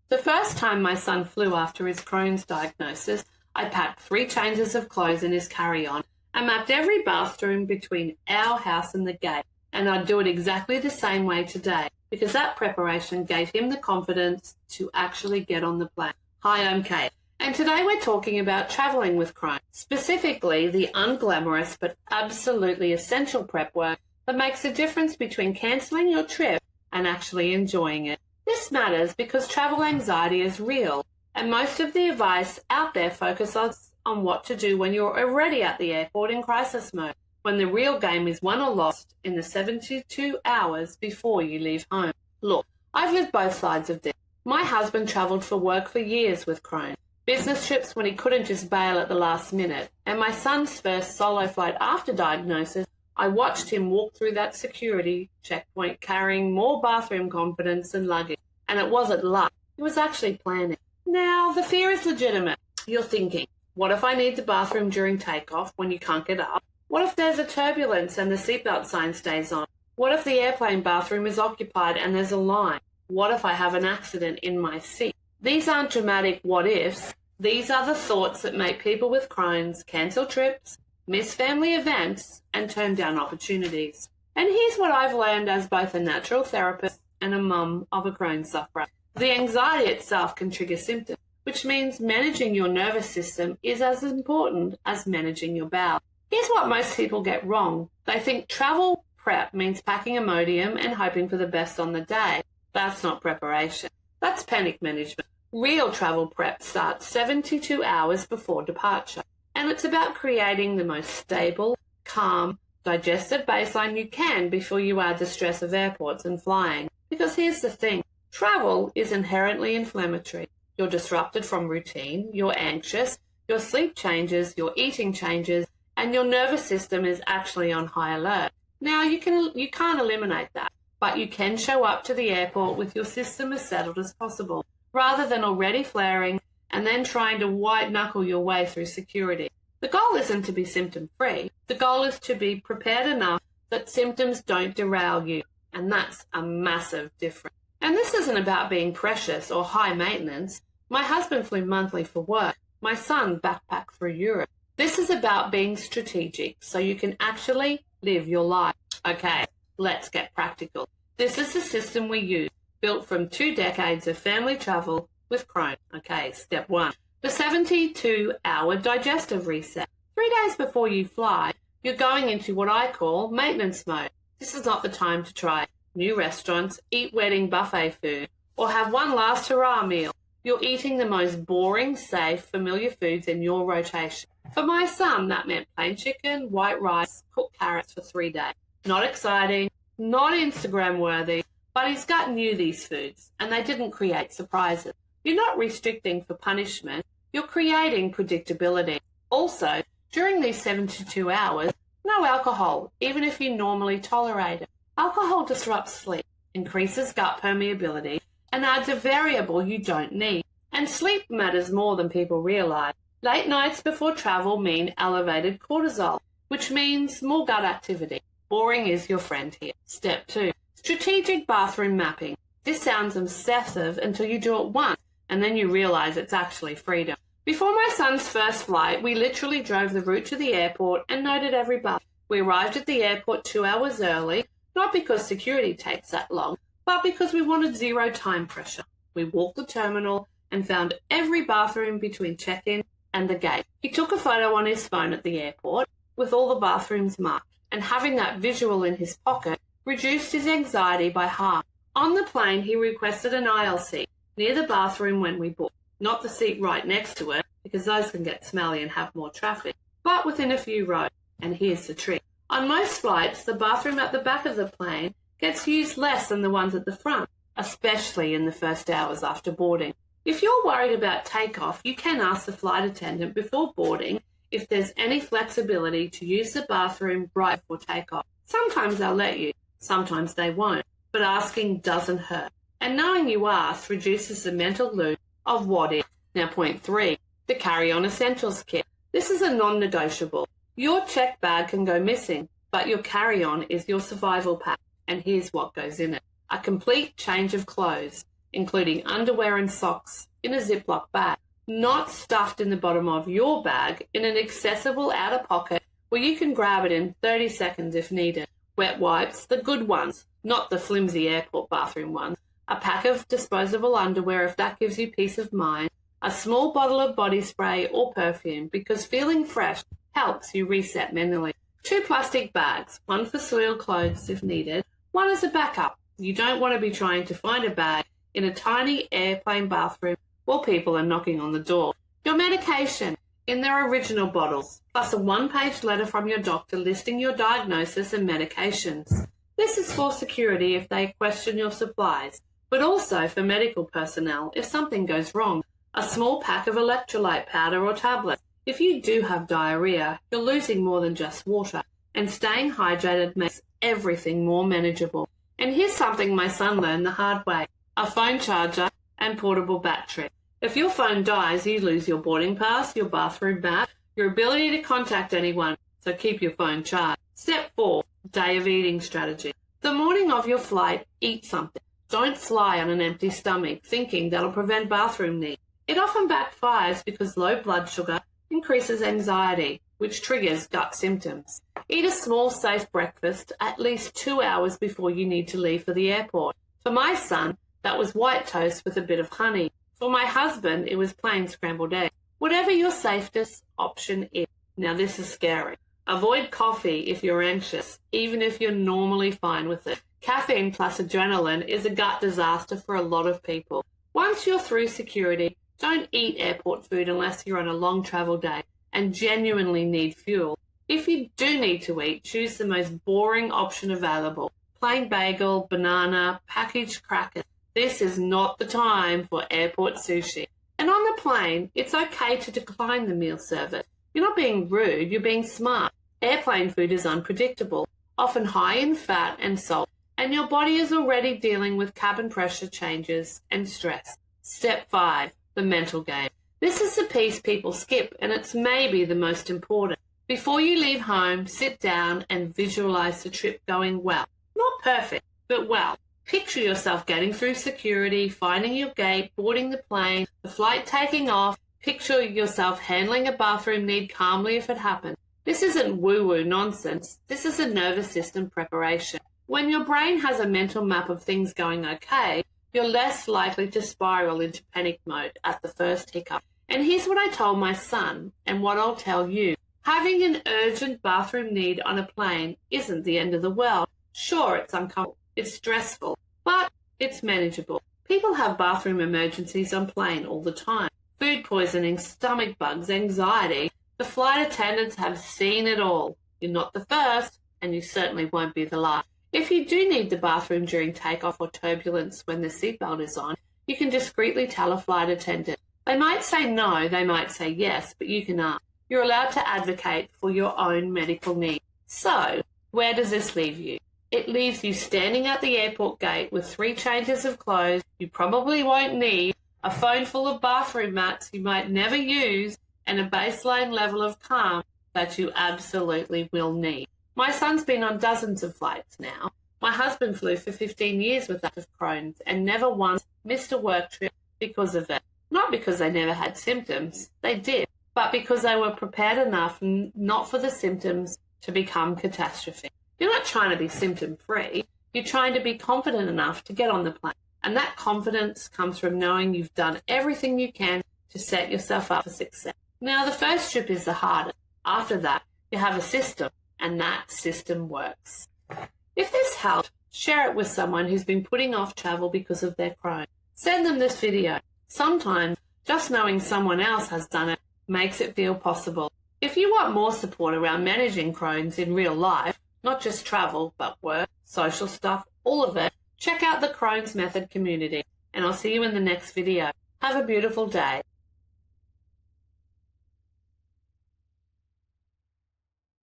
The first time my son flew after his Crohn's diagnosis, I packed 3 changes of clothes in his carry-on and mapped every bathroom between our house and the gate. And I'd do it exactly the same way today, because that preparation gave him the confidence to actually get on the plane. Hi, I'm Kate, and today we're talking about traveling with Crohn, specifically the unglamorous but absolutely essential prep work that makes a difference between cancelling your trip and actually enjoying it. This matters because travel anxiety is real, and most of the advice out there focuses on what to do when you're already at the airport in crisis mode, when the real game is won or lost in the 72 hours before you leave home. Look, I've lived both sides of this. My husband travelled for work for years with Crohn, business trips when he couldn't just bail at the last minute, and my son's first solo flight after diagnosis, I watched him walk through that security checkpoint carrying more bathroom confidence than luggage. And it wasn't luck, it was actually planning. Now, the fear is legitimate. You're thinking, what if I need the bathroom during takeoff when you can't get up? What if there's a turbulence and the seatbelt sign stays on? What if the airplane bathroom is occupied and there's a line? What if I have an accident in my seat? These aren't dramatic what ifs. These are the thoughts that make people with Crohn's cancel trips, miss family events, and turn down opportunities. And here's what I've learned as both a natural therapist and a mum of a Crohn's sufferer. The anxiety itself can trigger symptoms, which means managing your nervous system is as important as managing your bowel. Here's what most people get wrong. They think travel prep means packing Imodium and hoping for the best on the day. That's not preparation. That's panic management. Real travel prep starts 72 hours before departure, and it's about creating the most stable, calm, digested baseline you can before you add the stress of airports and flying. Because here's the thing, travel is inherently inflammatory. You're disrupted from routine, you're anxious, your sleep changes, your eating changes, and your nervous system is actually on high alert. Now, you can't eliminate that, but you can show up to the airport with your system as settled as possible, rather than already flaring and then trying to white-knuckle your way through security. The goal isn't to be symptom-free. The goal is to be prepared enough that symptoms don't derail you, and that's a massive difference. And this isn't about being precious or high maintenance. My husband flew monthly for work. My son backpacked through Europe. This is about being strategic so you can actually live your life. Okay, let's get practical. This is the system we use, built from 2 decades of family travel with Crohn. Okay, step 1. The 72-hour digestive reset. 3 days before you fly, you're going into what I call maintenance mode. This is not the time to try new restaurants, eat wedding buffet food, or have one last hurrah meal. You're eating the most boring, safe, familiar foods in your rotation. For my son, that meant plain chicken, white rice, cooked carrots for 3 days. Not exciting, not Instagram worthy, but his gut knew these foods, and they didn't create surprises. You're not restricting for punishment, you're creating predictability. Also, during these 72 hours, no alcohol, even if you normally tolerate it. Alcohol disrupts sleep, increases gut permeability, and adds a variable you don't need. And sleep matters more than people realize. Late nights before travel mean elevated cortisol, which means more gut activity. Boring is your friend here. Step 2. Strategic bathroom mapping. This sounds obsessive until you do it once, and then you realize it's actually freedom. Before my son's first flight, we literally drove the route to the airport and noted every bath. We arrived at the airport 2 hours early, not because security takes that long, but because we wanted zero time pressure. We walked the terminal and found every bathroom between check-in and the gate. He took a photo on his phone at the airport with all the bathrooms marked, and having that visual in his pocket reduced his anxiety by half. On the plane, he requested an aisle seat near the bathroom when we booked, not the seat right next to it, because those can get smelly and have more traffic, but within a few rows. And here's the trick. On most flights, the bathroom at the back of the plane gets used less than the ones at the front, especially in the first hours after boarding. If you're worried about takeoff, you can ask the flight attendant before boarding if there's any flexibility to use the bathroom right before takeoff. Sometimes they'll let you, sometimes they won't, but asking doesn't hurt. And knowing you asked reduces the mental loop of what if. Now, point 3, the carry-on essentials kit. This is a non-negotiable. Your checked bag can go missing, but your carry-on is your survival pack, and here's what goes in it. A complete change of clothes, including underwear and socks, in a Ziploc bag, not stuffed in the bottom of your bag in an accessible outer pocket where you can grab it in 30 seconds if needed. Wet wipes, the good ones, not the flimsy airport bathroom ones. A pack of disposable underwear if that gives you peace of mind. A small bottle of body spray or perfume because feeling fresh helps you reset mentally. 2 plastic bags, one for soiled clothes if needed, one as a backup. You don't want to be trying to find a bag in a tiny airplane bathroom while people are knocking on the door. Your medication in their original bottles, plus a 1-page letter from your doctor listing your diagnosis and medications. This is for security if they question your supplies, but also for medical personnel if something goes wrong. A small pack of electrolyte powder or tablets. If you do have diarrhea, you're losing more than just water, and staying hydrated makes everything more manageable. And here's something my son learned the hard way: a phone charger and portable battery. If your phone dies, you lose your boarding pass, your bathroom mat, your ability to contact anyone, so keep your phone charged. Step 4, day of eating strategy. The morning of your flight, eat something. Don't fly on an empty stomach thinking that'll prevent bathroom needs. It often backfires because low blood sugar increases anxiety, which triggers gut symptoms. Eat a small, safe breakfast at least 2 hours before you need to leave for the airport. For my son, that was white toast with a bit of honey. For my husband, it was plain scrambled eggs. Whatever your safest option is. Now this is scary. Avoid coffee if you're anxious, even if you're normally fine with it. Caffeine plus adrenaline is a gut disaster for a lot of people. Once you're through security, don't eat airport food unless you're on a long travel day and genuinely need fuel. If you do need to eat, choose the most boring option available. Plain bagel, banana, packaged crackers. This is not the time for airport sushi. And on the plane, it's okay to decline the meal service. You're not being rude, you're being smart. Airplane food is unpredictable, often high in fat and salt, and your body is already dealing with cabin pressure changes and stress. Step 5, the mental game. This is the piece people skip, and it's maybe the most important. Before you leave home, sit down and visualize the trip going well. Not perfect, but well. Picture yourself getting through security, finding your gate, boarding the plane, the flight taking off. Picture yourself handling a bathroom need calmly if it happens. This isn't woo-woo nonsense. This is a nervous system preparation. When your brain has a mental map of things going okay, you're less likely to spiral into panic mode at the first hiccup. And here's what I told my son, and what I'll tell you. Having an urgent bathroom need on a plane isn't the end of the world. Sure, it's uncomfortable, it's stressful, but it's manageable. People have bathroom emergencies on plane all the time. Food poisoning, stomach bugs, anxiety. The flight attendants have seen it all. You're not the first, and you certainly won't be the last. If you do need the bathroom during takeoff or turbulence when the seatbelt is on, you can discreetly tell a flight attendant. They might say no, they might say yes, but you can ask. You're allowed to advocate for your own medical needs. So, where does this leave you? It leaves you standing at the airport gate with 3 changes of clothes you probably won't need, a phone full of bathroom mats you might never use, and a baseline level of calm that you absolutely will need. My son's been on dozens of flights now. My husband flew for 15 years with that of Crohn's and never once missed a work trip because of it. Not because they never had symptoms, they did, but because they were prepared enough not for the symptoms to become catastrophic. You're not trying to be symptom-free. You're trying to be confident enough to get on the plane. And that confidence comes from knowing you've done everything you can to set yourself up for success. Now, the first trip is the hardest. After that, you have a system, and that system works. If this helped, share it with someone who's been putting off travel because of their Crohn. Send them this video. Sometimes, just knowing someone else has done it makes it feel possible. If you want more support around managing Crohn's in real life, not just travel, but work, social stuff, all of it, check out the Crohn's Method community, and I'll see you in the next video. Have a beautiful day.